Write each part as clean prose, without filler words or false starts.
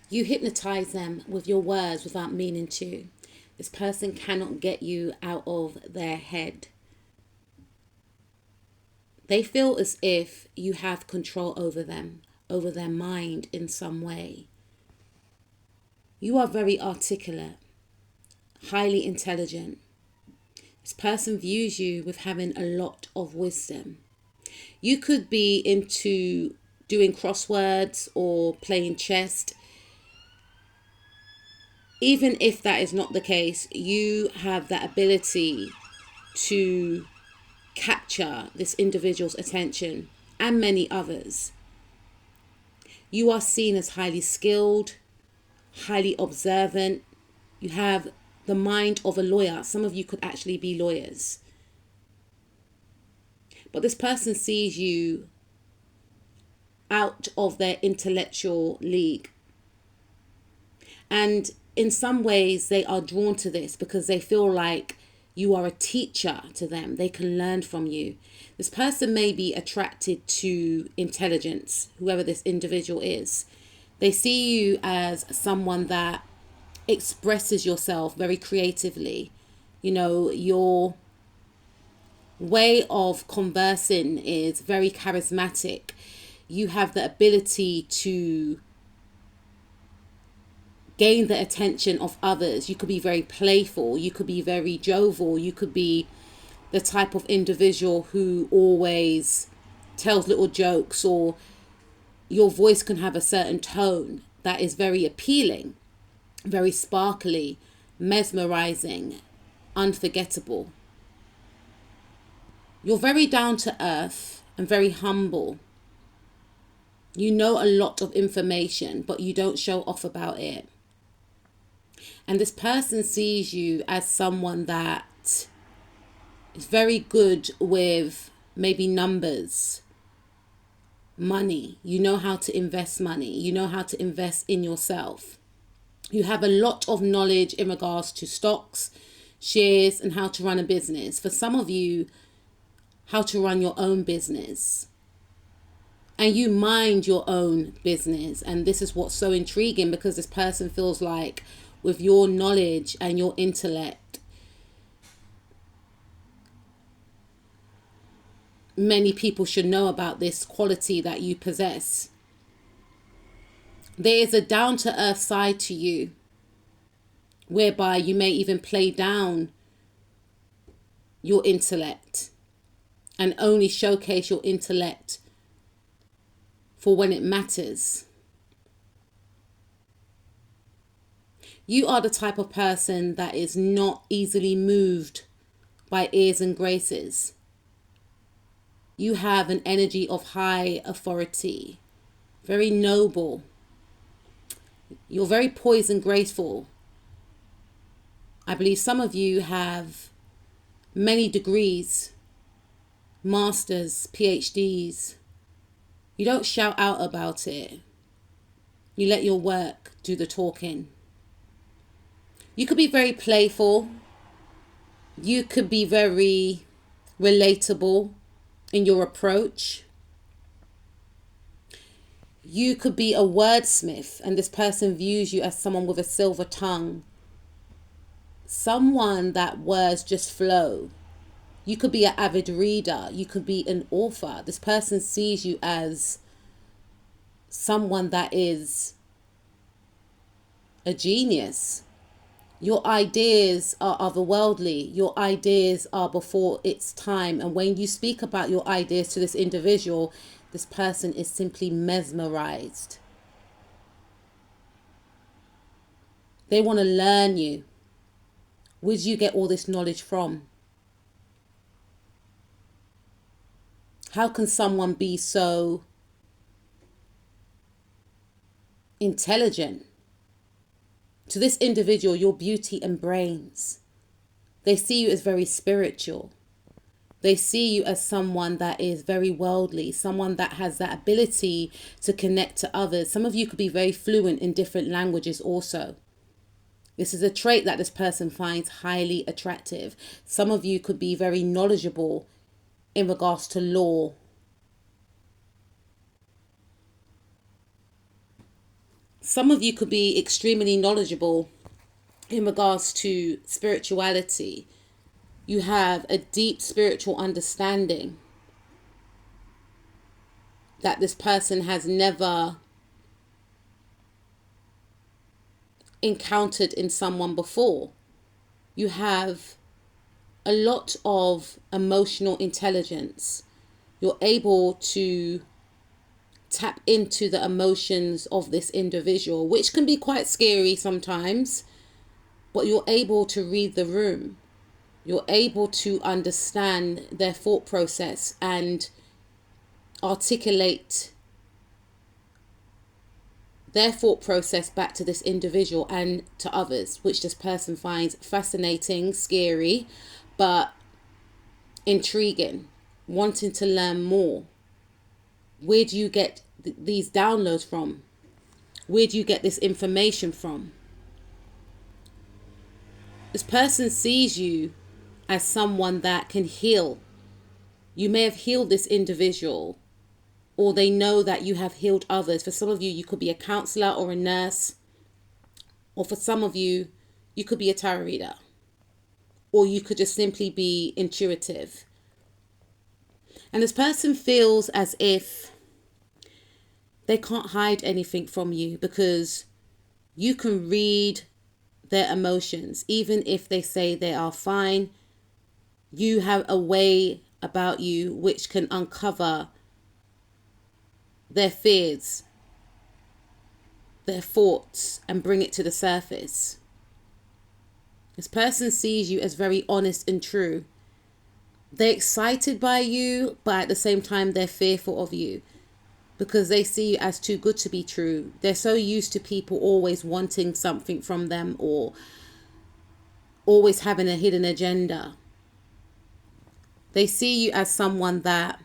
You hypnotize them with your words without meaning to. This person cannot get you out of their head. They feel as if you have control over them, over their mind in some way. You are very articulate, highly intelligent. This person views you with having a lot of wisdom. You could be into doing crosswords or playing chess. Even if that is not the case, you have that ability to capture this individual's attention and many others. You are seen as highly skilled, highly observant. You have the mind of a lawyer. Some of you could actually be lawyers. But this person sees you out of their intellectual league. And in some ways, they are drawn to this because they feel like you are a teacher to them. They can learn from you. This person may be attracted to intelligence, whoever this individual is. They see you as someone that expresses yourself very creatively. You know, your way of conversing is very charismatic. You have the ability to gain the attention of others. You could be very playful. You could be very jovial. You could be the type of individual who always tells little jokes, or your voice can have a certain tone that is very appealing, very sparkly, mesmerizing, unforgettable. You're very down to earth and very humble. You know a lot of information, but you don't show off about it. And this person sees you as someone that is very good with maybe numbers, money. You know how to invest money. You know how to invest in yourself. You have a lot of knowledge in regards to stocks, shares, and how to run a business. For some of you, how to run your own business. And you mind your own business. And this is what's so intriguing, because this person feels like with your knowledge and your intellect, many people should know about this quality that you possess. There is a down-to-earth side to you, whereby you may even play down your intellect and only showcase your intellect for when it matters. You are the type of person that is not easily moved by airs and graces. You have an energy of high authority, very noble. You're very poised and graceful. I believe some of you have many degrees, masters, PhDs. You don't shout out about it. You let your work do the talking. You could be very playful. You could be very relatable in your approach. You could be a wordsmith, and this person views you as someone with a silver tongue. Someone that words just flow. You could be an avid reader. You could be an author. This person sees you as someone that is a genius. Your ideas are otherworldly. Your ideas are before its time. And when you speak about your ideas to this individual, this person is simply mesmerized. They want to learn you. Where do you get all this knowledge from? How can someone be so intelligent? To this individual, your beauty and brains. They see you as very spiritual. They see you as someone that is very worldly, someone that has that ability to connect to others. Some of you could be very fluent in different languages also. This is a trait that this person finds highly attractive. Some of you could be very knowledgeable in regards to law. Some of you could be extremely knowledgeable in regards to spirituality. You have a deep spiritual understanding that this person has never encountered in someone before. You have a lot of emotional intelligence. You're able to tap into the emotions of this individual, which can be quite scary sometimes, but you're able to read the room. You're able to understand their thought process and articulate their thought process back to this individual and to others, which this person finds fascinating, scary, but intriguing, wanting to learn more. Where do you get these downloads from? Where do you get this information from? This person sees you as someone that can heal. You may have healed this individual, or they know that you have healed others. For some of you, you could be a counselor or a nurse, or for some of you, you could be a tarot reader, or you could just simply be intuitive. And this person feels as if they can't hide anything from you because you can read their emotions. Even if they say they are fine, you have a way about you which can uncover their fears, their thoughts, and bring it to the surface. This person sees you as very honest and true. They're excited by you, but at the same time, they're fearful of you because they see you as too good to be true. They're so used to people always wanting something from them or always having a hidden agenda. They see you as someone that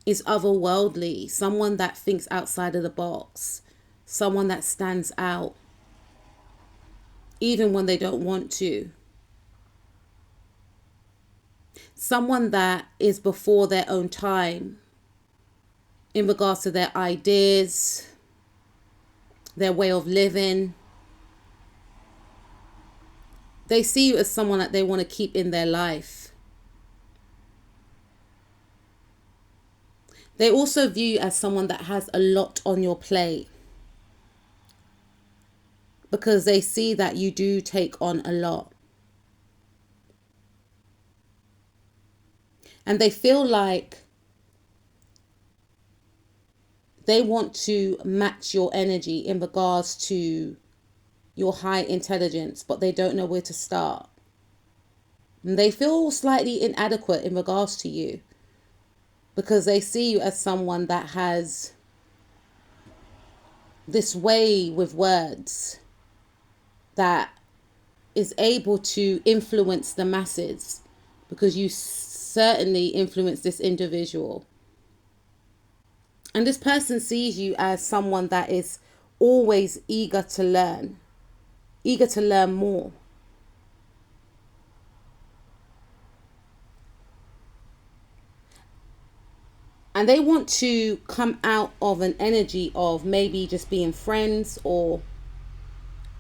is otherworldly, someone that thinks outside of the box, someone that stands out, even when they don't want to. Someone that is before their own time in regards to their ideas, their way of living. They see you as someone that they want to keep in their life. They also view you as someone that has a lot on your plate because they see that you do take on a lot. And they feel like they want to match your energy in regards to your high intelligence, but they don't know where to start. And they feel slightly inadequate in regards to you because they see you as someone that has this way with words that is able to influence the masses because you certainly influence this individual. And this person sees you as someone that is always eager to learn more. And they want to come out of an energy of maybe just being friends or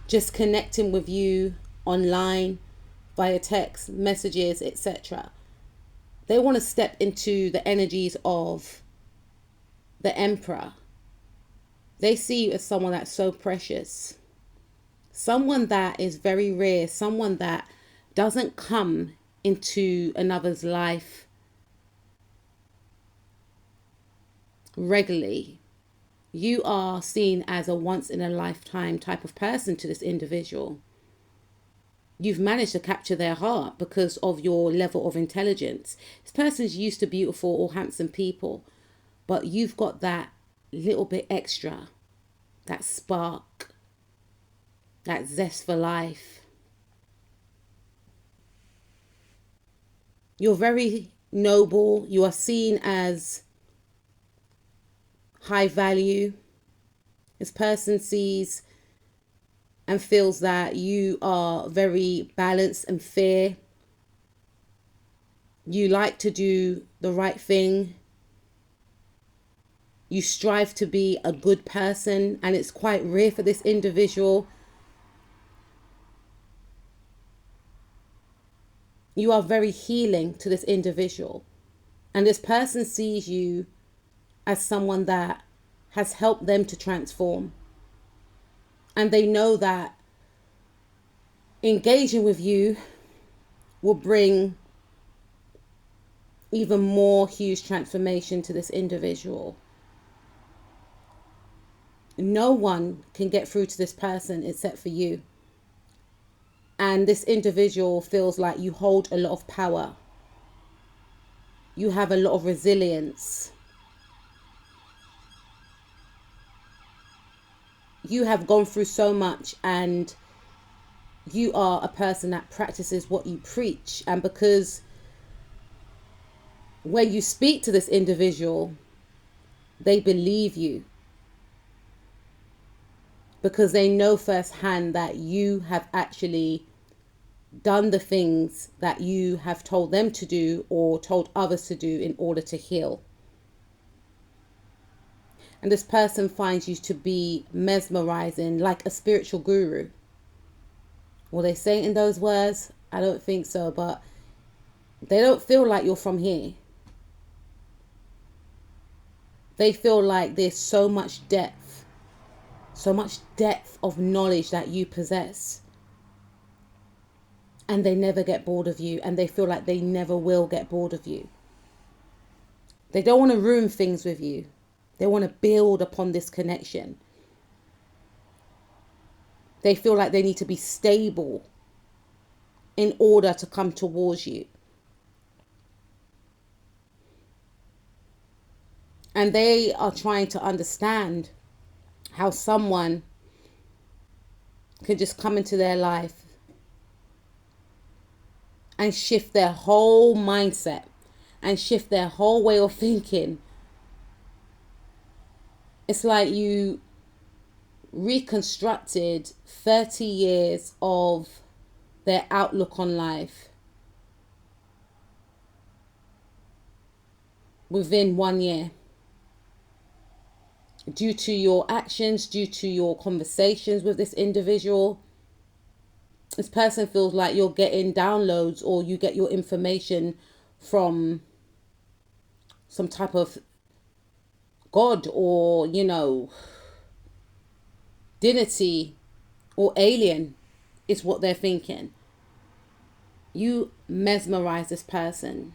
just connecting with you online via text messages, etc. They want to step into the energies of the Emperor. They see you as someone that's so precious, someone that is very rare, someone that doesn't come into another's life regularly. You are seen as a once in a lifetime type of person to this individual. You've managed to capture their heart because of your level of intelligence. This person's used to beautiful or handsome people, but you've got that little bit extra, that spark, that zest for life. You're very noble. You are seen as high value. This person sees and feels that you are very balanced and fair. You like to do the right thing. You strive to be a good person, and it's quite rare for this individual. You are very healing to this individual. And this person sees you as someone that has helped them to transform. And they know that engaging with you will bring even more huge transformation to this individual. No one can get through to this person except for you. And this individual feels like you hold a lot of power. You have a lot of resilience. You have gone through so much, and you are a person that practices what you preach. And because when you speak to this individual, they believe you, because they know firsthand that you have actually done the things that you have told them to do or told others to do in order to heal. And this person finds you to be mesmerizing, like a spiritual guru. Will they say it in those words? I don't think so, but they don't feel like you're from here. They feel like there's so much depth of knowledge that you possess. And they never get bored of you, and they feel like they never will get bored of you. They don't want to ruin things with you. They want to build upon this connection. They feel like they need to be stable in order to come towards you. And they are trying to understand how someone can just come into their life and shift their whole mindset and shift their whole way of thinking. It's like you reconstructed 30 years of their outlook on life within 1 year. Due to your actions, due to your conversations with this individual, this person feels like you're getting downloads, or you get your information from some type of God, or, divinity or alien is what they're thinking. You mesmerize this person.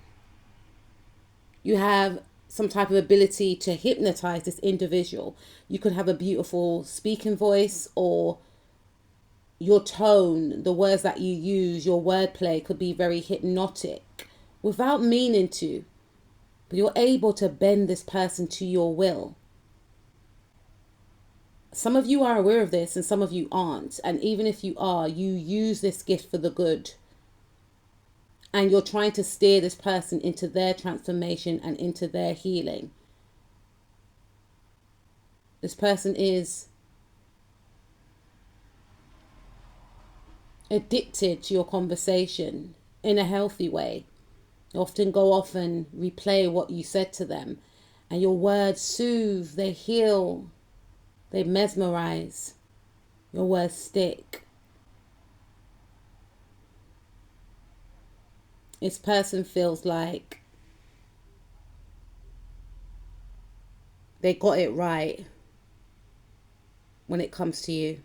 You have some type of ability to hypnotize this individual. You could have a beautiful speaking voice, or your tone, the words that you use, your wordplay could be very hypnotic without meaning to. But you're able to bend this person to your will. Some of you are aware of this and some of you aren't. And even if you are, you use this gift for the good. And you're trying to steer this person into their transformation and into their healing. This person is addicted to your conversation in a healthy way. You often go off and replay what you said to them. And your words soothe, they heal, they mesmerize. Your words stick. This person feels like they got it right when it comes to you.